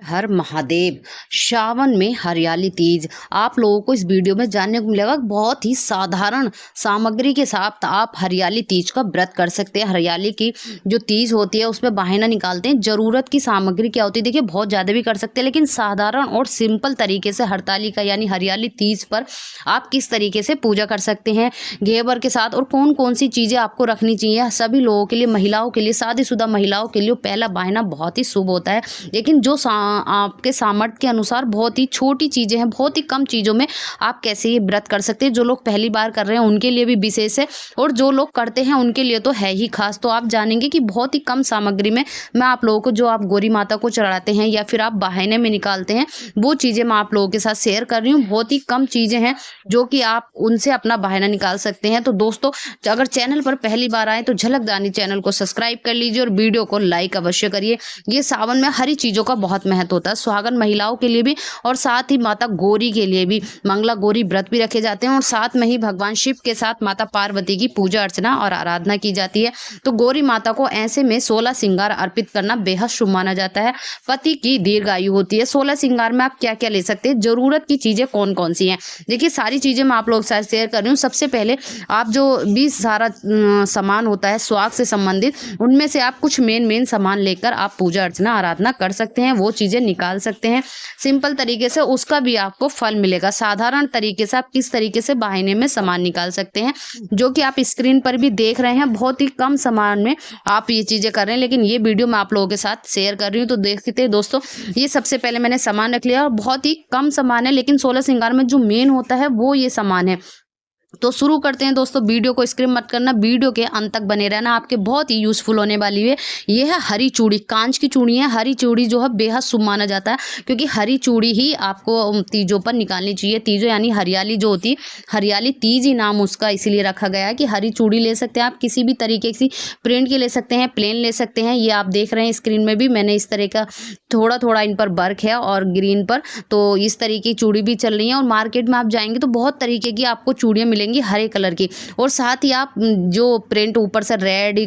हर महादेव। सावन में हरियाली तीज आप लोगों को इस वीडियो में जानने को मिलेगा। बहुत ही साधारण सामग्री के साथ आप हरियाली तीज का व्रत कर सकते हैं। हरियाली की जो तीज होती है उसमें बहाना निकालते हैं। ज़रूरत की सामग्री क्या होती है, देखिए बहुत ज़्यादा भी कर सकते हैं, लेकिन साधारण और सिंपल तरीके से हरतालिका यानी हरियाली तीज पर आप किस तरीके से पूजा कर सकते हैं घेवर के साथ, और कौन कौन सी चीज़ें आपको रखनी चाहिए। सभी लोगों के लिए, महिलाओं के लिए, शादीशुदा महिलाओं के लिए पहला बहाना बहुत ही शुभ होता है, लेकिन जो आपके सामर्थ्य के अनुसार बहुत ही छोटी चीज़ें हैं, बहुत ही कम चीज़ों में आप कैसे ये व्रत कर सकते हैं। जो लोग पहली बार कर रहे हैं उनके लिए भी विशेष है, और जो लोग करते हैं उनके लिए तो है ही खास। तो आप जानेंगे कि बहुत ही कम सामग्री में मैं आप लोगों को, जो आप गौरी माता को चढ़ाते हैं या फिर आप बहाने में निकालते हैं, वो चीज़ें मैं आप लोगों के साथ शेयर कर रही हूँ। बहुत ही कम चीज़ें हैं जो कि आप उनसे अपना बहाना निकाल सकते हैं। तो दोस्तों, अगर चैनल पर पहली बार आए तो झलकदानी चैनल को सब्सक्राइब कर लीजिए और वीडियो को लाइक अवश्य करिए। ये सावन में हरी चीज़ों का बहुत महत्व होता है, सुहागन महिलाओं के लिए भी, और साथ ही माता गौरी के लिए भी मंगला गौरी व्रत भी रखे जाते हैं, और साथ में ही भगवान शिव के साथ माता पार्वती की पूजा अर्चना और आराधना की जाती है। तो गौरी माता को ऐसे में 16 श्रृंगार अर्पित करना बेहद शुभ माना जाता है। पति की दीर्घायु होती है। 16 श्रृंगार में आप क्या क्या ले सकते हैं, जरूरत की चीज़ें कौन कौन सी हैं, देखिए सारी चीज़ें मैं आप लोग साथ शेयर कर रही हूँ। सबसे पहले आप जो भी सारा सामान होता है स्वाग से संबंधित, उनमें से आप कुछ मेन सामान लेकर आप पूजा अर्चना आराधना कर सकते हैं, वो चीज़ें निकाल सकते हैं सिंपल तरीके से, उसका भी आपको फल मिलेगा। साधारण तरीके से आप किस तरीके से बहाने में सामान निकाल सकते हैं, जो कि आप स्क्रीन पर भी देख रहे हैं। बहुत ही कम सामान में आप ये चीज़ें कर रहे हैं, लेकिन ये वीडियो मैं आप लोगों के साथ शेयर कर रही हूँ। तो देखते हैं दोस्तों, ये सबसे पहले मैंने सामान रख लिया, और बहुत ही कम सामान है, लेकिन 16 श्रृंगार में जो मेन होता है वो ये सामान है। तो शुरू करते हैं दोस्तों। वीडियो को स्किप मत करना, वीडियो के अंत तक बने रहना, आपके बहुत ही यूजफुल होने वाली है। ये है हरी चूड़ी, कांच की चूड़ी है। हरी चूड़ी जो है बेहद शुभ माना जाता है, क्योंकि हरी चूड़ी ही आपको तीजों पर निकालनी चाहिए। तीजों यानी हरियाली जो होती है, हरियाली तीज ही नाम उसका इसीलिए रखा गया है कि हरी चूड़ी ले सकते हैं आप, किसी भी तरीके की प्रिंट की ले सकते हैं, प्लेन ले सकते हैं। ये आप देख रहे हैं स्क्रीन में भी मैंने इस तरह का थोड़ा थोड़ा इन पर वर्क है, और ग्रीन पर तो इस तरीके की चूड़ी भी चल रही है। और मार्केट में आप जाएंगे तो बहुत तरीके की आपको चूड़ियाँ मिलेंगी हरे कलर की, और साथ ही आप जो प्रिंट ऊपर से रेड,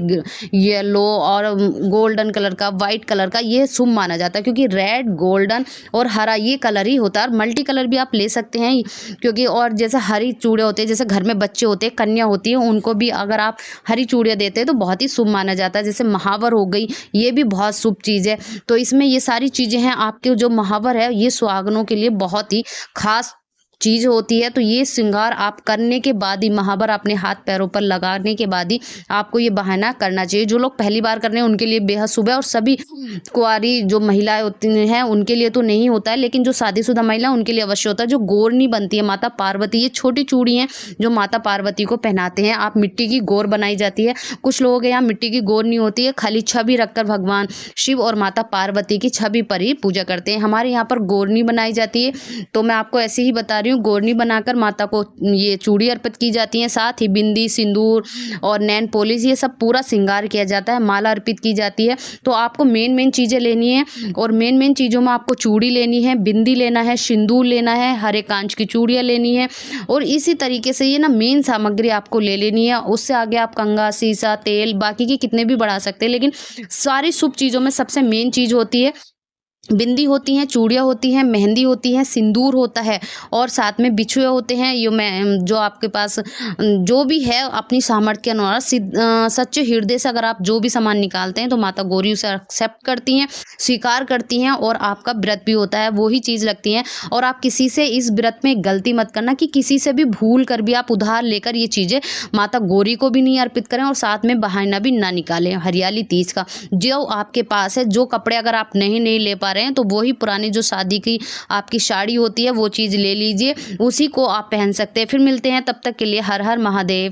येलो और गोल्डन कलर का, वाइट कलर का, ये शुभ माना जाता है, क्योंकि रेड, गोल्डन और हरा ये कलर ही होता है। और मल्टी कलर भी आप ले सकते हैं, क्योंकि और जैसे हरी चूड़ियाँ होते हैं, जैसे घर में बच्चे होते हैं, कन्या होती है, उनको भी अगर आप हरी चूड़ियाँ देते हैं तो बहुत ही शुभ माना जाता है। जैसे महावर हो गई, ये भी बहुत शुभ चीज़ है। तो इसमें ये सारी चीज़ें हैं। आपके जो महावर है ये सुहागनों के लिए बहुत ही खास चीज़ होती है। तो ये श्रृंगार आप करने के बाद ही, महावर अपने हाथ पैरों पर लगाने के बाद ही आपको ये बहाना करना चाहिए। जो लोग पहली बार कर रहे हैं उनके लिए बेहद शुभ है, और सभी कुंवारी जो महिलाएं होती हैं उनके लिए तो नहीं होता है, लेकिन जो शादीशुदा महिला उनके लिए अवश्य होता है। जो गोरनी बनती है माता पार्वती, ये छोटी चूड़ी हैं जो माता पार्वती को पहनाते हैं। आप मिट्टी की गोर बनाई जाती है। कुछ लोगों के यहाँ मिट्टी की गोर नहीं होती है, खाली छवि रखकर भगवान शिव और माता पार्वती की छवि पर ही पूजा करते हैं। हमारे यहाँ पर गोरनी बनाई जाती है, तो मैं आपको ऐसे ही बता रही हूँ। गोरनी बनाकर माता को ये चूड़ी अर्पित की जाती है, साथ ही बिंदी, सिंदूर और नैन पॉलिश, ये सब पूरा श्रृंगार किया जाता है। माला अर्पित की जाती है। तो आपको मेन चीज़ें लेनी है, और मेन चीज़ों में आपको चूड़ी लेनी है, बिंदी लेना है, सिंदूर लेना है, हरे कांच की चूड़ियाँ लेनी है, और इसी तरीके से ये ना मेन सामग्री आपको ले लेनी है। उससे आगे आप कंघा, शीशा, तेल, बाकी की कितने भी बढ़ा सकते हैं, लेकिन सारी शुभ चीज़ों में सबसे मेन चीज़ होती है बिंदी होती हैं, चूड़ियाँ होती हैं, मेहंदी होती है, सिंदूर होता है, और साथ में बिछुए होते हैं। जो आपके पास जो भी है अपनी सामर्थ्य के अनुसार सच्चे हृदय से अगर आप जो भी सामान निकालते हैं तो माता गौरी उसे एक्सेप्ट करती हैं, स्वीकार करती हैं, और आपका व्रत भी होता है। वही चीज़ लगती हैं। और आप किसी से इस व्रत में गलती मत करना कि किसी से भी भूल कर भी आप उधार लेकर ये चीज़ें माता गौरी को भी नहीं अर्पित करें, और साथ में बहाना भी ना निकालें। हरियाली तीज का जो आपके पास है, जो कपड़े अगर आप नहीं ले पा रहे हैं तो वही पुरानी जो शादी की आपकी साड़ी होती है वो चीज़ ले लीजिए, उसी को आप पहन सकते हैं। फिर मिलते हैं, तब तक के लिए हर हर महादेव।